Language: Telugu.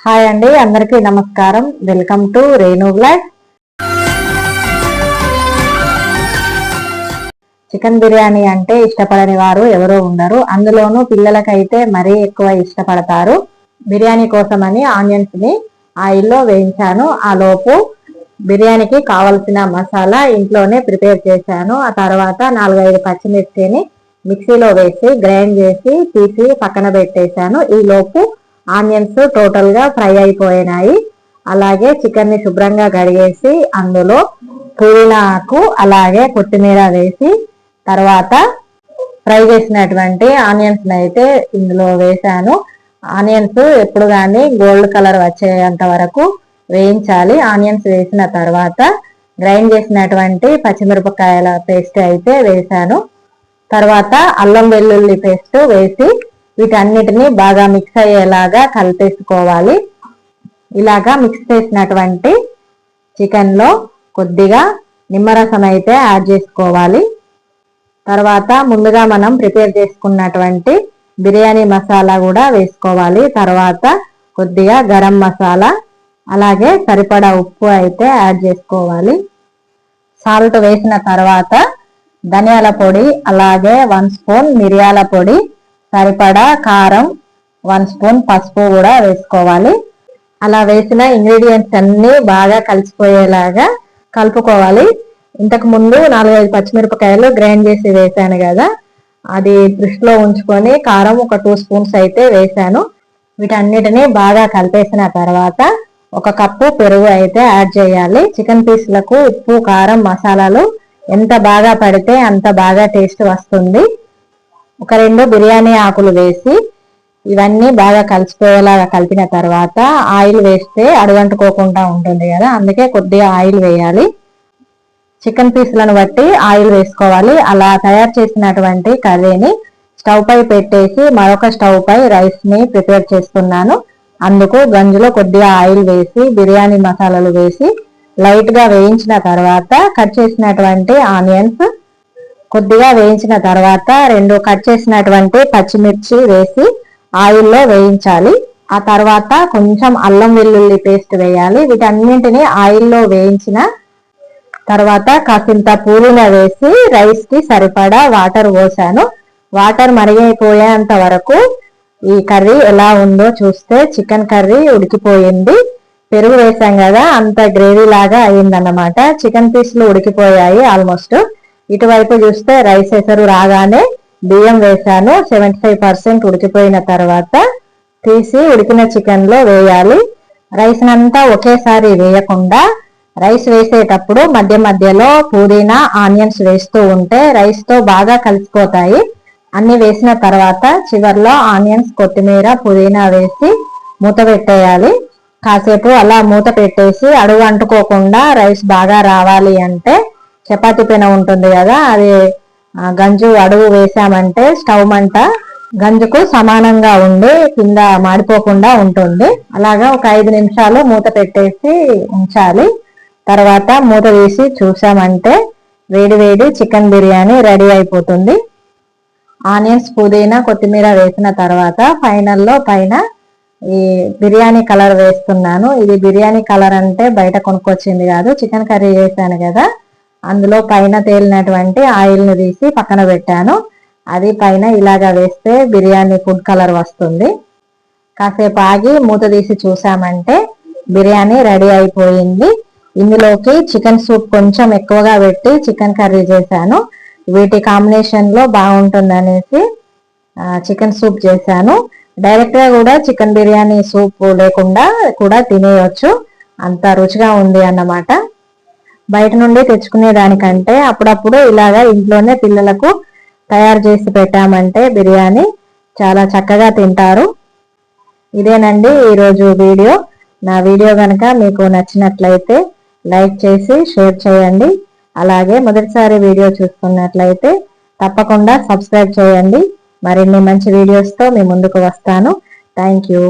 హాయ్ అండి, అందరికీ నమస్కారం. Welcome to Renu blog. Chicken biryani అంటే ఇష్టపడని వారు ఎవరో ఉండరు. అందులోనూ పిల్లలకైతే మరీ ఎక్కువ ఇష్టపడతారు. బిర్యానీ కోసమని ఆనియన్స్ ని ఆయిల్లో వేయించాను. ఆ లోపు బిర్యానీకి కావలసిన మసాలా ఇంట్లోనే ప్రిపేర్ చేశాను. ఆ తర్వాత 4-5 పచ్చిమిర్చిని మిక్సీలో వేసి గ్రైండ్ చేసి తీసి పక్కన పెట్టేశాను. ఈ లోపు ఆనియన్స్ టోటల్ గా ఫ్రై అయిపోయినాయి. అలాగే చికెన్ ని శుభ్రంగా కడిగేసి అందులో పుదీనాకు అలాగే కొత్తిమీర వేసి తర్వాత ఫ్రై చేసినటువంటి ఆనియన్స్ అయితే ఇందులో వేసాను. ఆనియన్స్ ఎప్పుడు కానీ గోల్డ్ కలర్ వచ్చేంత వరకు వేయించాలి. ఆనియన్స్ వేసిన తర్వాత గ్రైండ్ చేసినటువంటి పచ్చిమిరపకాయల పేస్ట్ అయితే వేసాను. తర్వాత అల్లం వెల్లుల్లి పేస్ట్ వేసి వీటన్నిటిని బాగా మిక్స్ అయ్యేలాగా కలిపేసుకోవాలి. ఇలాగా మిక్స్ చేసినటువంటి చికెన్ లో కొద్దిగా నిమ్మరసం అయితే యాడ్ చేసుకోవాలి. తర్వాత ముందుగా మనం ప్రిపేర్ చేసుకున్నటువంటి బిర్యానీ మసాలా కూడా వేసుకోవాలి. తర్వాత కొద్దిగా గరం మసాలా అలాగే సరిపడా ఉప్పు అయితే యాడ్ చేసుకోవాలి. సాల్ట్ వేసిన తర్వాత ధనియాల పొడి అలాగే 1 స్పూన్ మిరియాల పొడి, సరిపడా కారం, 1 స్పూన్ పసుపు కూడా వేసుకోవాలి. అలా వేసిన ఇంగ్రీడియంట్స్ అన్ని బాగా కలిసిపోయేలాగా కలుపుకోవాలి. ఇంతకు ముందు 4-5 పచ్చిమిరపకాయలు గ్రైండ్ చేసి వేసాను కదా, అది దృష్టిలో ఉంచుకొని కారం ఒక 2 స్పూన్స్ అయితే వేసాను. వీటన్నిటిని బాగా కలిపేసిన తర్వాత 1 కప్పు పెరుగు అయితే యాడ్ చేయాలి. చికెన్ పీస్లకు ఉప్పు కారం మసాలాలు ఎంత బాగా పడితే అంత బాగా టేస్ట్ వస్తుంది. 1-2 బిర్యానీ ఆకులు వేసి ఇవన్నీ బాగా కలిసిపోయేలాగా కలిపిన తర్వాత ఆయిల్ వేస్తే అడుగంటుకోకుండా ఉంటుంది కదా, అందుకే కొద్దిగా ఆయిల్ వేయాలి. చికెన్ పీస్లను బట్టి ఆయిల్ వేసుకోవాలి. అలా తయారు చేసినటువంటి కర్రీని స్టవ్ పై పెట్టేసి మరొక స్టవ్ పై రైస్ ని ప్రిపేర్ చేస్తున్నాను. అందుకు గంజులో కొద్దిగా ఆయిల్ వేసి బిర్యానీ మసాలాలు వేసి లైట్ గా వేయించిన తర్వాత కట్ చేసినటువంటి ఆనియన్స్ కొద్దిగా వేయించిన తర్వాత 2 కట్ చేసినటువంటి పచ్చిమిర్చి వేసి ఆయిల్లో వేయించాలి. ఆ తర్వాత కొంచెం అల్లం వెల్లుల్లి పేస్ట్ వేయాలి. వీటన్నింటినీ ఆయిల్లో వేయించిన తర్వాత కాసింత పుదీనా వేసి రైస్ కి సరిపడా వాటర్ పోసాను. వాటర్ మరిగిపోయేంత వరకు ఈ కర్రీ ఎలా ఉందో చూస్తే చికెన్ కర్రీ ఉడికిపోయింది. పెరుగు వేసాం కదా, అంత గ్రేవీ లాగా అయిందన్నమాట. చికెన్ పీస్లు ఉడికిపోయాయి ఆల్మోస్ట్. ఇటువైపు చూస్తే రైస్ ఎసరు రాగానే బియ్యం వేసాను. 75% ఉడికిపోయిన తర్వాత తీసి ఉడికిన చికెన్ లో వేయాలి. రైస్ నంతా ఒకేసారి వేయకుండా రైస్ వేసేటప్పుడు మధ్య మధ్యలో పుదీనా ఆనియన్స్ వేస్తూ ఉంటే రైస్ తో బాగా కలిసిపోతాయి. అన్ని వేసిన తర్వాత చివర్లో ఆనియన్స్ కొత్తిమీర పుదీనా వేసి మూత పెట్టేయాలి. కాసేపు అలా మూత పెట్టేసి అడుగు అంటుకోకుండా రైస్ బాగా రావాలి అంటే చపాతీ పెన ఉంటుంది కదా, అది గంజు అడుగు వేసామంటే స్టవ్ మంట గంజుకు సమానంగా ఉండి కింద మాడిపోకుండా ఉంటుంది. అలాగా ఒక 5 నిమిషాలు మూత పెట్టేసి ఉంచాలి. తర్వాత మూత తీసి చూసామంటే వేడి వేడి చికెన్ బిర్యానీ రెడీ అయిపోతుంది. ఆనియన్స్ పుదీనా కొత్తిమీర వేసిన తర్వాత ఫైనల్లో పైన ఈ బిర్యానీ కలర్ వేస్తున్నాను. ఇది బిర్యానీ కలర్ అంటే బయట కొనుక్కొచ్చింది కాదు, చికెన్ కర్రీ చేశాను కదా, అందులో పైన తేలినటువంటి ఆయిల్ ని తీసి పక్కన పెట్టాను. అది పైన ఇలాగా వేస్తే బిర్యానీ ఫుడ్ కలర్ వస్తుంది. కాసేపు ఆగి మూత తీసి చూసామంటే బిర్యానీ రెడీ అయిపోయింది. ఇందులోకి చికెన్ సూప్ కొంచెం ఎక్కువగా పెట్టి చికెన్ కర్రీ చేశాను. వీటి కాంబినేషన్ లో బాగుంటుంది అనేసి చికెన్ సూప్ చేశాను. డైరెక్ట్ గా కూడా చికెన్ బిర్యానీ సూప్ లేకుండా కూడా తినేయచ్చు, అంత రుచిగా ఉంది అన్నమాట. బయట నుండి తెచ్చుకునే దానికంటే అప్పుడప్పుడు ఇలాగా ఇంట్లోనే పిల్లలకు తయారు చేసి పెట్టామంటే బిర్యానీ చాలా చక్కగా తింటారు. ఇదేనండి ఈరోజు వీడియో. నా వీడియో కనుక మీకు నచ్చినట్లయితే లైక్ చేసి షేర్ చేయండి. అలాగే మొదటిసారి వీడియో చూస్తున్నట్లయితే తప్పకుండా సబ్స్క్రైబ్ చేయండి. మరిన్ని మంచి వీడియోస్తో మీ ముందుకు వస్తాను. Thank you.